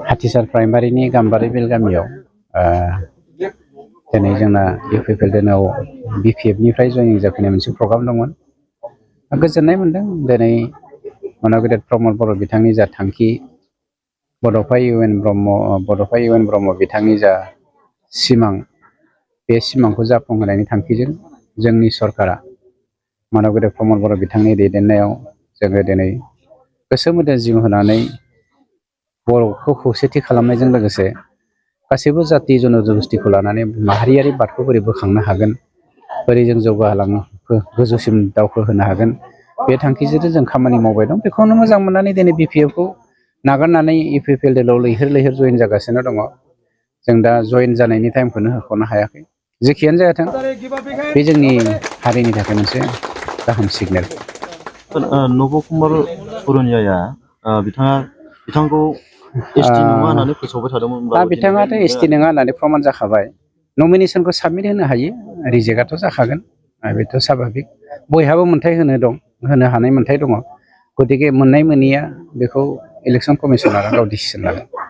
हाथिसार प्राइमारिनि गाम्बारि बिल गामियाव दिनै जोंना इउपिपिएलआव बिपिएफनिफ्राय जयनिं जाफैनाय मोनसे प्रग्राम दंमोन। गोजोननाय मोन्दों दिनै मानगेदेर प्रमद बर' बिथांनि जा थांखि, बड'फा इउ एन ब्रह्म बिथांनि जा सिमां, बे सिमांखौ जाफुंहोनायनि थांखिजों जोंनि सरकारा मानगेदेर प्रमद बर' बिथांनि दैदेननायाव जोङो दिनै गोसो मोदोम जिउ होनानै बर'खौ खौसेथि खालामनायजों लोगोसे गासैबो जाति जन'गोष्ठीखौ लानानै माहारियारि बादखौ बोरै बोखांनो हागोन, बोरै जों जौगाहोलांनो गोजौसिम दावखोहोनो हागोन, बे थांखिजों जों खामानि मावबाय दं। बेखौनो मोजां मोननानै दिनै बिपिएफखौ नागारनानै इउपिपिएलआव लैहोर जयेन जागासिनो दङ। जों दा जयेन जानायनि टाइमखौनो होख'नो हायाखै। जेखियानो जायाथों, बे जोंनि हारिनि थाखाय मोनसे गाहाम सिगनेल। नब कुमार बरनियाया बिथांखौ एसटि नङा होननानै फोसावबाय थादोंमोन। दा बिथाङाथ' एसटि नङा होननानै प्रमान जाखाबाय। नमिनेसनखौ साबमिट होनो हायो, रिजेक्टआथ' जाखागोन, बेथ' साभाबिक। बयहाबो मोन्थाय होनो हानाय मोन्थाय दङ। गतिके मोननाय मोनैया बेखौ इलेक्सन कमिसनारा गाव डिसिसन लागोन।